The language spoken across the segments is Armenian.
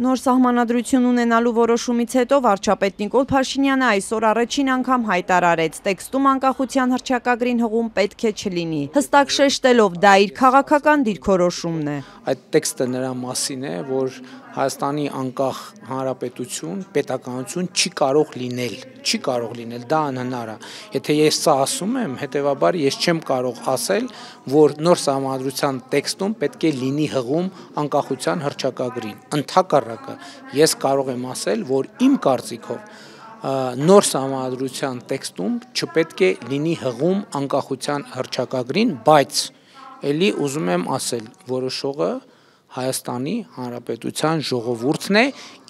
Նոր սահմանադրություն ունենալու որոշումից հետո վարչապետ Նիկոլ Փաշինյանը այսօր առաջին անգամ հայտարարեց, տեքստում անկախության հռչակագրին հղում պետք է չլինի, հստակ շեշտելով դա իր քաղաքական դիրքորոշումն է։ Այդ տեքստը նրա մասին է, որ Հայաստանի անկախ հանրապետություն, պետականություն չի կարող լինել, դա անհնար է։ Եթե ես սա ասում եմ, հետևաբար ես չեմ կարող ասել, որ նոր սահմանադրության տեքստում պետք է լինի հղում անկախության հռչակագրին։ Ընդհակառակը, ես կարող եմ ասել, որ իմ կարծիքով նոր սահմանադրության տեքստում չպետք է լինի հղում անկախության հռչակագրին, բայց էլի ուզում եմ ասել, որոշողը Հայաստանի Հանրապետության ժողովուրդն է,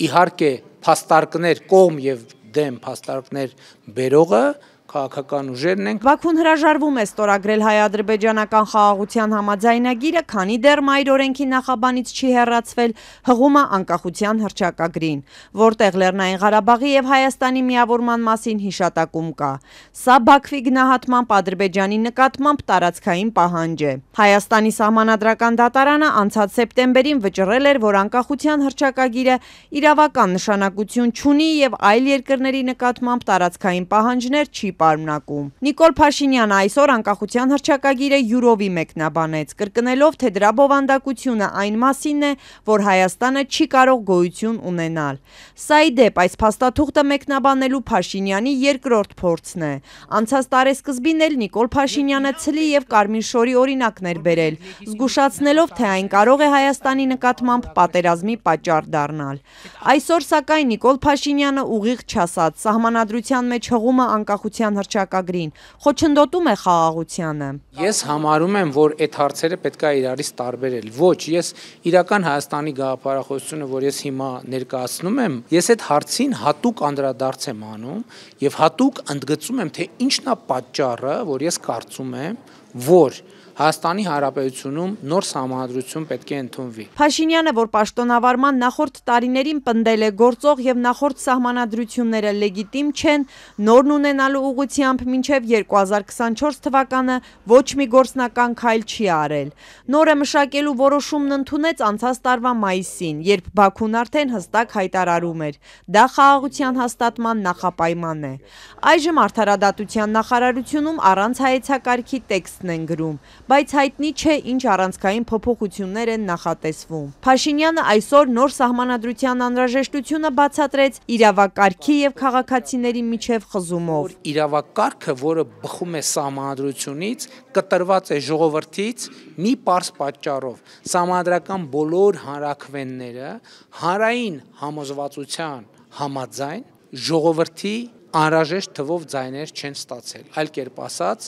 իհարկե փաստարկներ կողմ եւ դեմ փաստարկներ բերողը քաղաքական ուժերն են։ Բաքուն հրաժարվում է ստորագրել հայ-ադրբեջանական խաղաղության համաձայնագիրը, քանի դեռ մայր օրենքի նախաբանից չի հեռացվել հղումը անկախության հռչակագրին, որտեղ Լեռնային Ղարաբաղի եւ Հայաստանի միավորման մասին հիշատակում կա։ Սա Բաքվի գնահատմամբ Ադրբեջանի նկատմամբ տարածքային պահանջ է։ Հայաստանի սահմանադրական դատարանը անցած սեպտեմբերին վճռել էր, որ անկախության հռչակագիրը իրավական նշանակություն չունի եւ այլ երկրների նկատմամբ տարածքային պահանջներ չի պարունակում։ Նիկոլ Փաշինյանը այսօր անկախության հռչակագիրը յուրովի մեկնաբանեց, կրկնելով, թե դրա բովանդակությունը այն մասինն է, որ Հայաստանը չի կարող գոյություն ունենալ։ Սա ի դեպ այս փաստաթուղթը մեկնաբանելու Փաշինյանի երկրորդ փորձն է։ Անցած տարեսկզբին էլ Նիկոլ Փաշինյանը ցլի եւ կարմիր շորի օրինակներ բերել, զգուշացնելով, թե այն կարող է Հայաստանի նկատմամբ պատերազմի պատճառ դառնալ։ Այսօր սակայն Նիկոլ Փաշինյանը ուղիղ չասած, սահմանադրության մեջ հղումը անկախության հռչակագրին խոչընդոտում է խաղաղությանը։ Ես համարում եմ, որ այդ հարցերը պետք է իրարից տարբերել։ Ոչ, ես իրական Հայաստանի գաղափարախոսությունը, որ ես հիմա ներկայացնում եմ, ես այդ հարցին հատուկ անդրադարձ եմ անում եւ հատուկ ընդգծում եմ, թե ինչն է պատճառը, որ ես կարծում եմ, որ Հայաստանի Հանրապետությունում նոր սահմանադրություն պետք է ընդունվի։ Փաշինյանը, որ պաշտոնավարման նախորդ տարիներին պնդել է գործող եւ նախորդ սահմանադրությունները լեգիտիմ չեն, նորն ունենալու ուղղությամբ մինչեւ 2024 թվականը ոչ մի գործնական քայլ չի արել։ Նորը մշակելու որոշումն ընդունեց անցած տարվա մայիսին, երբ Բաքուն արդեն հստակ հայտարարում էր. դա խաղաղության հաստատման նախապայման է։ Այժմ Արդարադատության նախարարությունում առանց հայեցակարգի տեքստն են գրում, բայց հայտնի չէ ինչ առանցքային փոփոխություններ են նախատեսվում։ Փաշինյանը այսօր նոր սահմանադրության անհրաժեշտությունը բացատրեց իրավակարգի եւ քաղաքացիների միջև խզումով։ Իրավակարգը, որը բխում է սահմանադրությունից, կտրված է ժողովրդից մի պարզ պատճառով։ Սահմանադրական բոլոր հանրաքվենները հանրային համոզվածության համաձայն ժողովրդի անհրաժեշտ թվով ձայներ չեն ստացել։ Այլ կերպ ասած,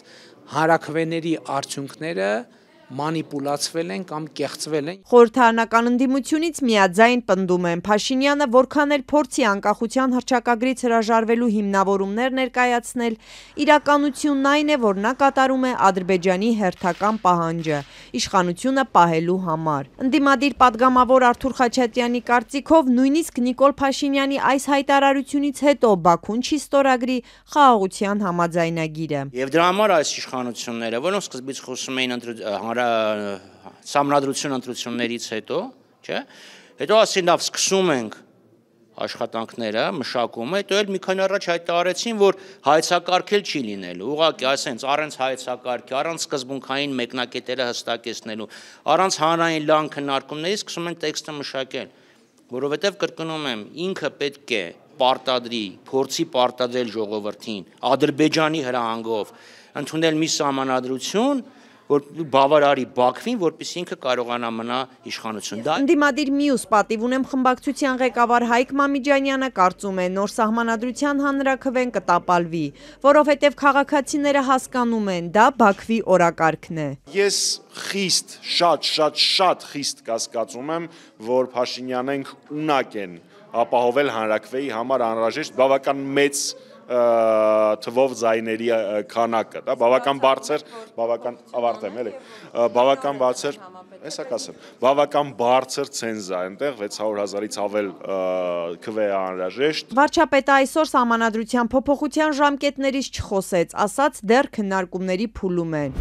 հանրաքվեների արդյունքները մանիպուլացվել են կամ կեղծվել են։ Խորհրդարանական ընդդիմությունից միաձայն պնդում են Փաշինյանը, որքան էլ փորձի անկախության հռչակագրից հրաժարվելու հիմնավորումներ ներկայացնել, իրականությունն այն է, որ նա կատարում է Ադրբեջանի հերթական պահանջը՝ իշխանությունը պահելու համար։ Ընդդիմադիր պատգամավոր Արթուր Խաչատրյանի կարծիքով նույնիսկ Նիկոլ Փաշինյանի այս հայտարարությունից հետո Բաքուն չի ստորագրի խաղաղության համաձայնագիրը։ Եվ դրա համար այս իշխանությունները, որոնք սկզբից խոսում էին սահմանադրություն ընտրություններից հետո, չէ՞, հետո ասին լավ սկսում ենք աշխատանքները, մշակումը, հետո էլ մի քանի առաջ հայտարարեցին, որ հայեցակարգել չի լինելու, ուղղակի այսենց առանց հայեցակարգի, առանց սկզբունքային մեկնակետերը հստակեցնելու, առանց հանրային լայն քննարկումների սկսում են տեքստը մշակել, որովհետև կրկնում եմ, ինքը պետք է պարտադրի, փորձի պարտադրել ժողովրդին, Ադրբեջանի հրահանգով ընդունել մի սահմանադրություն, որ բավարարի Բաքվին, որպեսզի ինքը կարողանա մնա իշխանություն։ Ընդդիմադիր մյուս պատիվ ունեմ խմբակցության ղեկավար Հայկ Մամիջանյանը կարծում է, նոր սահմանադրության հանրաքվեն կտապալվի, որովհետև քաղաքացիները հասկանում են, դա Բաքվի օրակարգն է։ Ես շատ խիստ կասկածում եմ, որ Փաշինյանենք ունակ են ապահովել հանրաքվեի համար անհրաժեշտ բավական մեծ թվով ձայների քանակը, դա բավական բարձր, բավական բարձր ցենզա, այնտեղ 600,000-ից ավել քվե է անհրաժեշտ։ Վարչապետը այսօր սահմանադրության փոփոխության ժամկետներից չխոսեց, ասաց դեռ քննարկումների փուլում են։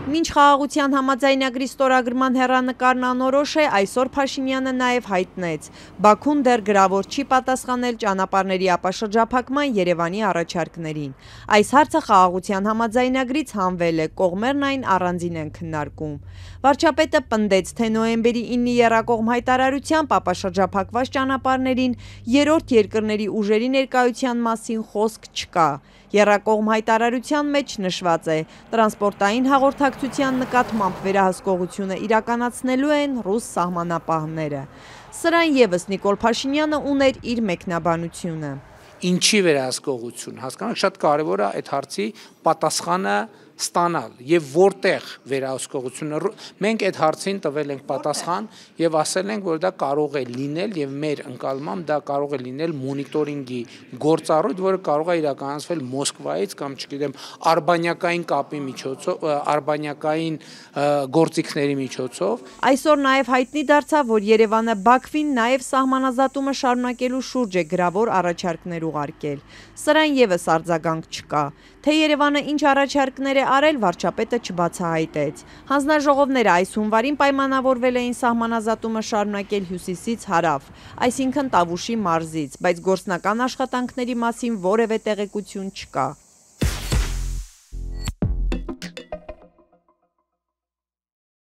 Մինչ խաղաղության համաձայնագրի ստորագրման հեռանկարն անորոշ է, այսօր Փաշինյանը նաև հայտնեց. Բաքուն դեռ գրավոր չի պատասխանել ճանապարհների ապաշրջափակման Երևանի առաջարկներին։ Այս հարցը խաղաղության համաձայնագրից հանվել է, կողմերն այն առանձին են քննարկում։ Վարչապետը պնդեց, թե նոյեմբերի 9-ի եռակողմ հայտարարությամբ ապաշրջափակված ճանապարհներին երրորդ երկրների ուժերի ներկայության մասին խոսք չկա։ Եռակողմ հայտարարության մեջ նշված է. տրանսպորտային հաղորդակցության նկատմամբ վերահսկողությունը իրականացնելու են ռուս սահմանապահները։ Սրան ևս Նիկոլ Փաշինյանը ուներ իր մեկնաբանությունը։ Ինչի վերահսկողություն, հասկանանք, շատ կարևոր է այդ հարցի պատասխանը ստանալ եւ որտեղ վերահսկողությունը մենք այդ հարցին տվել ենք պատասխան եւ ասել ենք որ դա կարող է լինել եւ մեր ընկալմամբ դա կարող է լինել մոնիտորինգի գործառույթ, որը կարող է իրականացվել Մոսկվայից կամ չգիտեմ արբանյակային կապի միջոցով, արբանյակային գործիքների միջոցով։ Այսօր նաեւ հայտնի դարձավ, որ Երևանը Բաքվին նաեւ սահմանազատումը շարունակելու շուրջ է գրավոր առաջարկներ ուղարկել։ Սրան ևս արձագանք չկա։ Թե Երևանը ինչ առաջարկներ է արել, վարչապետը չբացահայտեց։ Հանձնաժողովները այս հունվարին պայմանավորվել էին սահմանազատումը շարունակել հյուսիսից հարավ, այսինքն Տավուշի մարզից, բայց գործնական աշխատանքների մասին որևէ տեղեկություն չկա։